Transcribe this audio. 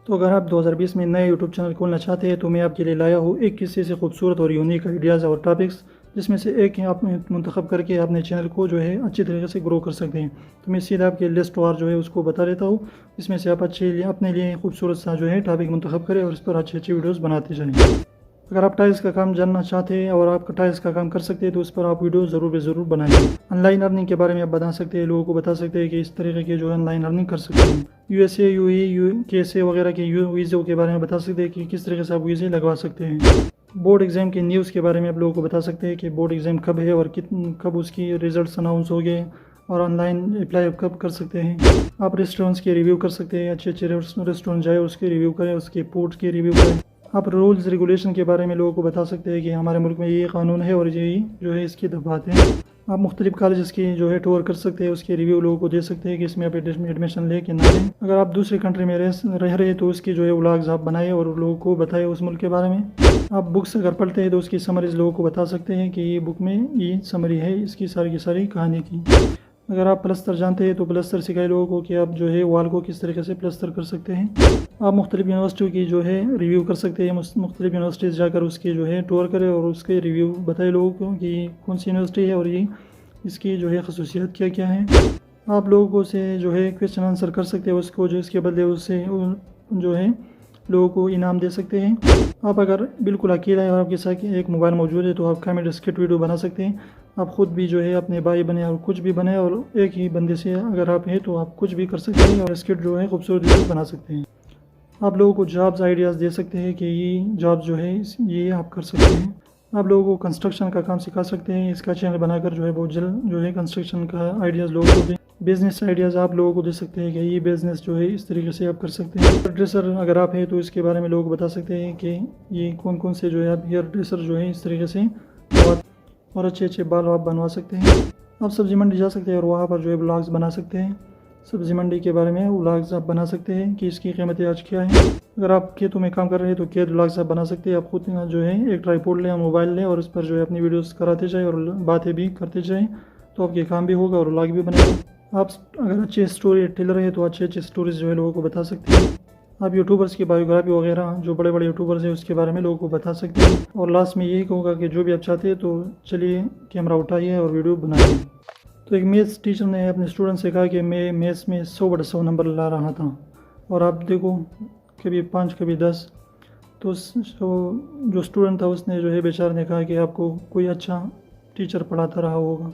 तो अगर आप 2020 में नए यूट्यूब चैनल खोलना चाहते हैं तो मैं आपके लिए लाया हूँ एक किस्से से खूबसूरत और यूनिक आइडियाज़ और टॉपिक्स, जिसमें से एक आप मुंतखब करके अपने चैनल को जो है अच्छी तरीके से ग्रो कर सकते हैं। तो मैं सीधा आपके लिस्ट वार जो है उसको बता देता हूँ। इसमें से आप अपने लिए खूबसूरत सा जो है टॉपिक मुंतखब करें और इस पर अच्छी अच्छी वीडियोज़ बनाते जाएँ। अगर आप टाइल्स का काम जानना चाहते हैं और आप टाइल्स का काम कर सकते हैं तो उस पर आप वीडियो ज़रूर बनाइए। ऑनलाइन अर्निंग के बारे में आप बता सकते हैं, लोगों को बता सकते हैं कि इस तरीके के जो है ऑनलाइन अर्निंग कर सकते हैं। यूएसए, यूएई, केएसए वगैरह के वीज़ों के बारे में बता सकते हैं कि किस तरीके से आप वीज़े लगवा सकते हैं। बोर्ड एग्ज़ाम की न्यूज़ के बारे में आप लोगों को बता सकते हैं कि बोर्ड एग्ज़ाम कब है और कब उसकी रिज़ल्ट अनाउंस हो गए और ऑनलाइन अप्लाई कब कर सकते हैं। आप रेस्टोरेंट्स के रिव्यू कर सकते हैं, अच्छे अच्छे रेस्टोरेंट जाए उसके रिव्यू करें, उसके फूड के रिव्यू करें। आप रूल्स रेगुलेशन के बारे में लोगों को बता सकते हैं कि हमारे मुल्क में ये कानून है और ये जो है इसकी दफात है। आप मुख्तलिफ कॉलेज़ की जो है टूर कर सकते हैं, उसके रिव्यू लोगों को दे सकते हैं कि इसमें आप एडमिशन लें कि ना लें। अगर आप दूसरी कंट्री में रह रहे हैं तो उसकी जो है व्लॉग्स आप बनाए और लोगों को बताएं उस मुल्क के बारे में। आप बुक्स अगर पढ़ते हैं तो उसकी समरीज लोगों को बता सकते हैं कि ये बुक में ये समरी है इसकी सारी की सारी कहानी की। अगर आप प्लस्तर जानते हैं तो प्लस्तर सिखाए लोगों को कि आप जो है वाल को किस तरीके से प्लस्तर कर सकते हैं। आप मुख्तलिफ यूनिवर्सिटियों की जो है रिव्यू कर सकते हैं, मुख्तलिफ यूनिवर्सिटीज़ जाकर उसकी जो है टूर करें और उसके रिव्यू बताए लोगों को कि कौन सी यूनिवर्सिटी है और ये इसकी जो है खसूसियात क्या क्या है। आप लोगों से जो है क्वेश्चन आंसर कर सकते हैं उसको, जो इसके बदले उससे जो है लोगों को इनाम दे सकते हैं। आप अगर बिल्कुल अकेला है और आपके साथ एक मोबाइल मौजूद है तो आप कॉमेडी स्किट वीडियो बना सकते हैं। आप ख़ुद भी जो है अपने भाई बने और कुछ भी बने, और एक ही बंदे से अगर आप हैं तो आप कुछ भी कर सकते हैं और स्किट जो है खूबसूरत वीडियो बना सकते हैं। आप लोगों को जॉब्स आइडियाज़ दे सकते हैं कि ये जॉब जो है ये आप कर सकते हैं। आप लोगों को कंस्ट्रक्शन का काम सिखा सकते हैं। इसका चैनल बनाकर जो है बहुत जल्द जो है कंस्ट्रक्शन का आइडियाज़ लोगों को दें। बिज़नेस आइडियाज़ आप लोगों को दे सकते हैं कि ये बिज़नेस जो है इस तरीके से आप कर सकते हैं। हेयर ड्रेसर अगर आप हैं तो इसके बारे में लोगों को बता सकते हैं कि ये कौन कौन से जो है आप हेयर ड्रेसर जो है इस तरीके से और अच्छे अच्छे बाल आप बनवा सकते हैं। आप सब्ज़ी मंडी जा सकते हैं और वहाँ पर जो है ब्लॉग्स बना सकते हैं। सब्ज़ी मंडी के बारे में व्लॉग्स आप बना सकते हैं कि इसकी कीमतें आज क्या है। अगर आप खेतों में काम कर रहे हैं तो खेत व्लॉग्स आप बना सकते हैं। आप खुद जो है एक ट्राइपॉड लें, मोबाइल लें और उस पर जो है अपनी वीडियोस कराते जाएँ और बातें भी करते जाएँ, तो आपके काम भी होगा और व्लॉग भी बनेगा। आप अगर अच्छे स्टोरी टेलर हैं तो अच्छे अच्छे स्टोरीज जो है लोगों को बता सकते हैं। आप यूट्यूबर्स की बायोग्राफी वगैरह जो बड़े बड़े यूट्यूबर्स हैं उसके बारे में लोगों को बता सकते हैं। और लास्ट में यही कहूँगा कि जो भी आप चाहते हैं तो चलिए कैमरा उठाइए और वीडियो बनाइए। तो एक मैथ्स टीचर ने अपने स्टूडेंट से कहा कि मैं मैथ्स में 100/100 नंबर ला रहा था, और आप देखो कभी 5 कभी 10। तो जो स्टूडेंट था उसने जो है बेचारे ने कहा कि आपको कोई अच्छा टीचर पढ़ाता रहा होगा।